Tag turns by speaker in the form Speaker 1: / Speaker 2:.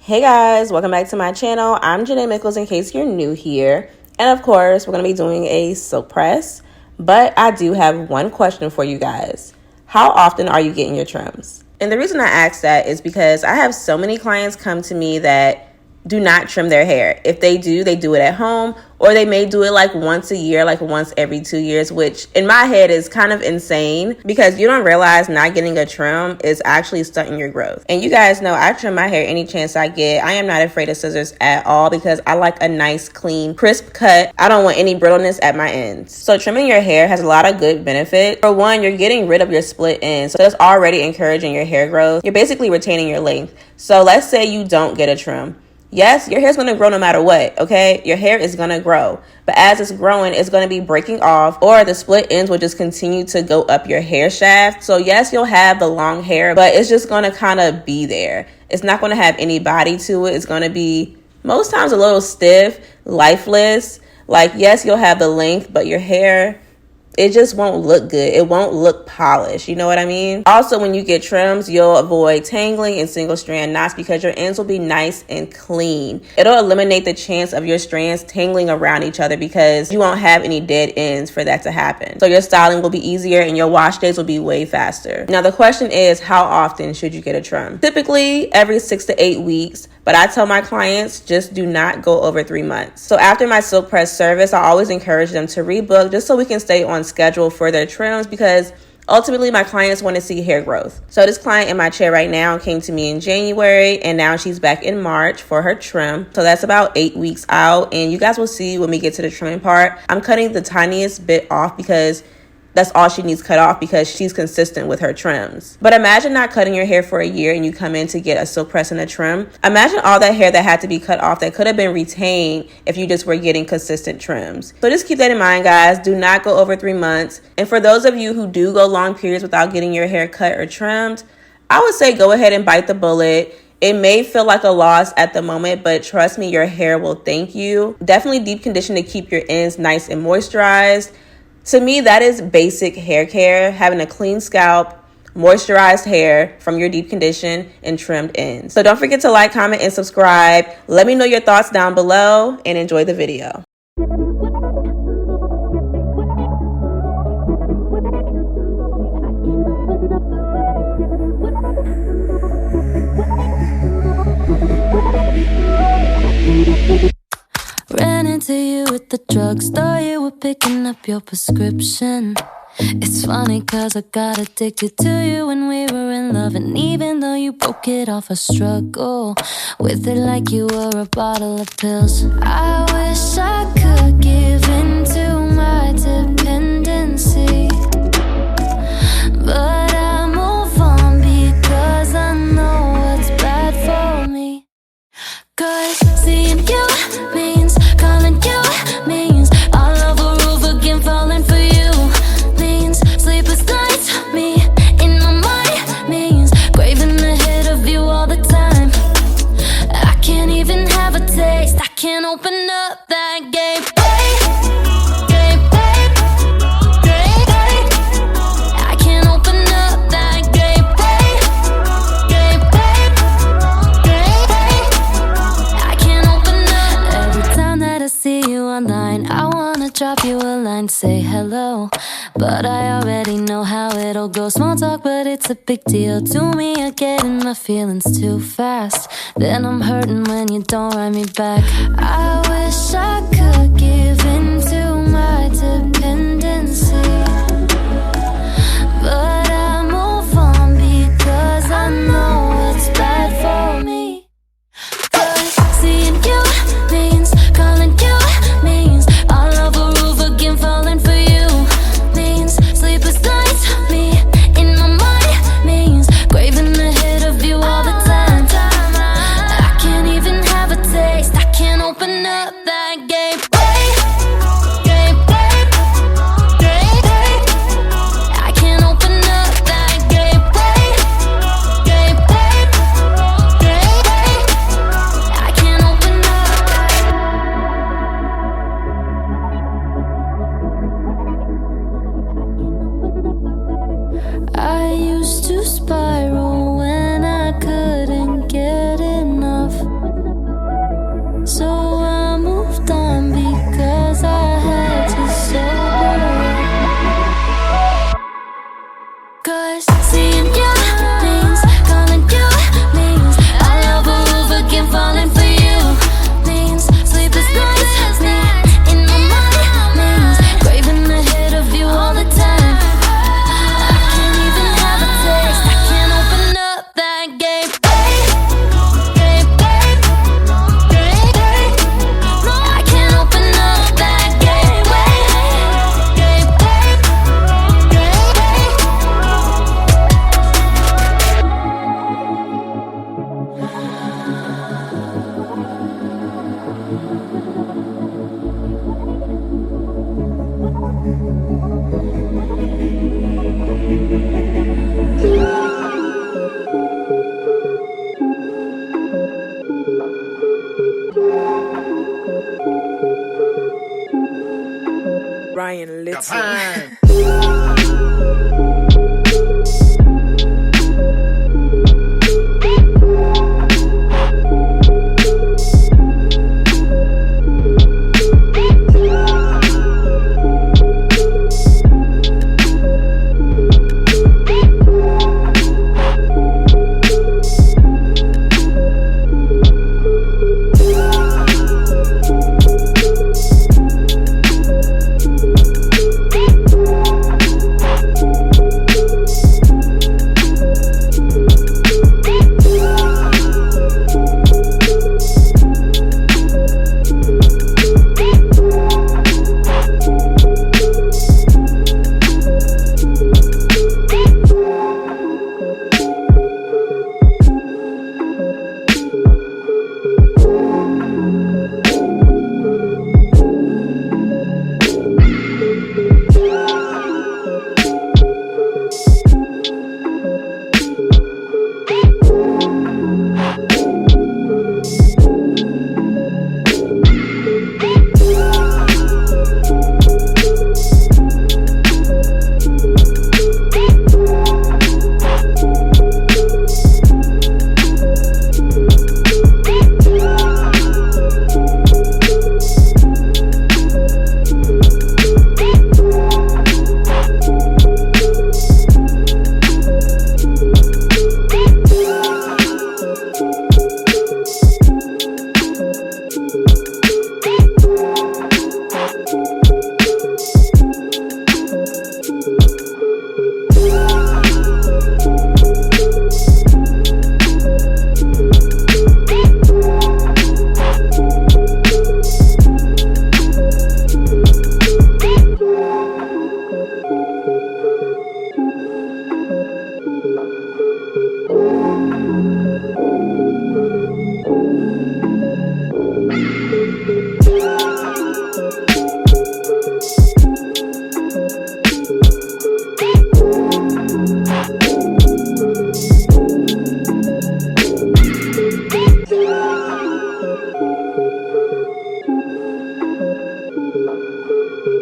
Speaker 1: Hey guys, welcome back to my channel. I'm Janay Mickles in case you're new here. And of course, we're going to be doing a silk press. But I do have one question for you guys. How often are you getting your trims? And the reason I ask that is because I have so many clients come to me that do not trim their hair. If they do, they do it at home, or they may do it like once a year, like once every 2 years, which in my head is kind of insane because you don't realize not getting a trim is actually stunting your growth. And you guys know I trim my hair any chance I get. I am not afraid of scissors at all because I like a nice, clean, crisp cut. I don't want any brittleness at my ends. So trimming your hair has a lot of good benefits. For one, you're getting rid of your split ends. So that's already encouraging your hair growth. You're basically retaining your length. So let's say you don't get a trim. Yes, your hair's going to grow no matter what, okay? Your hair is going to grow. But as it's growing, it's going to be breaking off, or the split ends will just continue to go up your hair shaft. So yes, you'll have the long hair, but it's just going to kind of be there. It's not going to have any body to it. It's going to be most times a little stiff, lifeless. Like, yes, you'll have the length, but your hair, it just won't look good. It won't look polished. You know what I mean? Also, when you get trims, you'll avoid tangling and single strand knots because your ends will be nice and clean. It'll eliminate the chance of your strands tangling around each other because you won't have any dead ends for that to happen. So your styling will be easier and your wash days will be way faster. Now, the question is, how often should you get a trim? Typically, every 6 to 8 weeks. But I tell my clients, just do not go over 3 months. So after my silk press service, I always encourage them to rebook just so we can stay on schedule for their trims because ultimately my clients want to see hair growth. So this client in my chair right now came to me in January and now she's back in March for her trim. So that's about 8 weeks out. And you guys will see when we get to the trimming part, I'm cutting the tiniest bit off because that's all she needs cut off because she's consistent with her trims. But imagine not cutting your hair for a year and you come in to get a silk press and a trim. Imagine all that hair that had to be cut off that could have been retained if you just were getting consistent trims. So just keep that in mind, guys. Do not go over 3 months. And for those of you who do go long periods without getting your hair cut or trimmed, I would say go ahead and bite the bullet. It may feel like a loss at the moment, but trust me, your hair will thank you. Definitely deep condition to keep your ends nice and moisturized. To me, that is basic hair care, having a clean scalp, moisturized hair from your deep condition and trimmed ends. So don't forget to like, comment, and subscribe. Let me know your thoughts down below and enjoy the video.
Speaker 2: Ran into you at the drugstore, you were picking up your prescription. It's funny cause I got addicted to you when we were in love. And even though you broke it off, I struggle with it like you were a bottle of pills. I wish I could give in to my dependency, but I move on because I know what's bad for me. Cause seeing you means calling you means all over roof again, falling for you means sleepless nights, me in my mind means craving the hit of you all the time. I can't even have a taste, I can't open up that gate. I can't open up that gate. I can't open up. Every time that I see you online, I wanna drop you a line, say hello, but I already know how it'll go. Small talk, but it's a big deal to me. I get in my feelings too fast, then I'm hurting when you don't write me back. I wish I could give in to my dependency, but I move on because I know what's bad for me. Cause seeing you means calling you means all over roof again, falling for you means sleepless nights, me in my mind means craving the hit of you all the time. I can't even have a taste, I can't open up that gate. I can't open up that gate. I can't open up. I used to spiral when I couldn't get enough.
Speaker 3: Brian Little.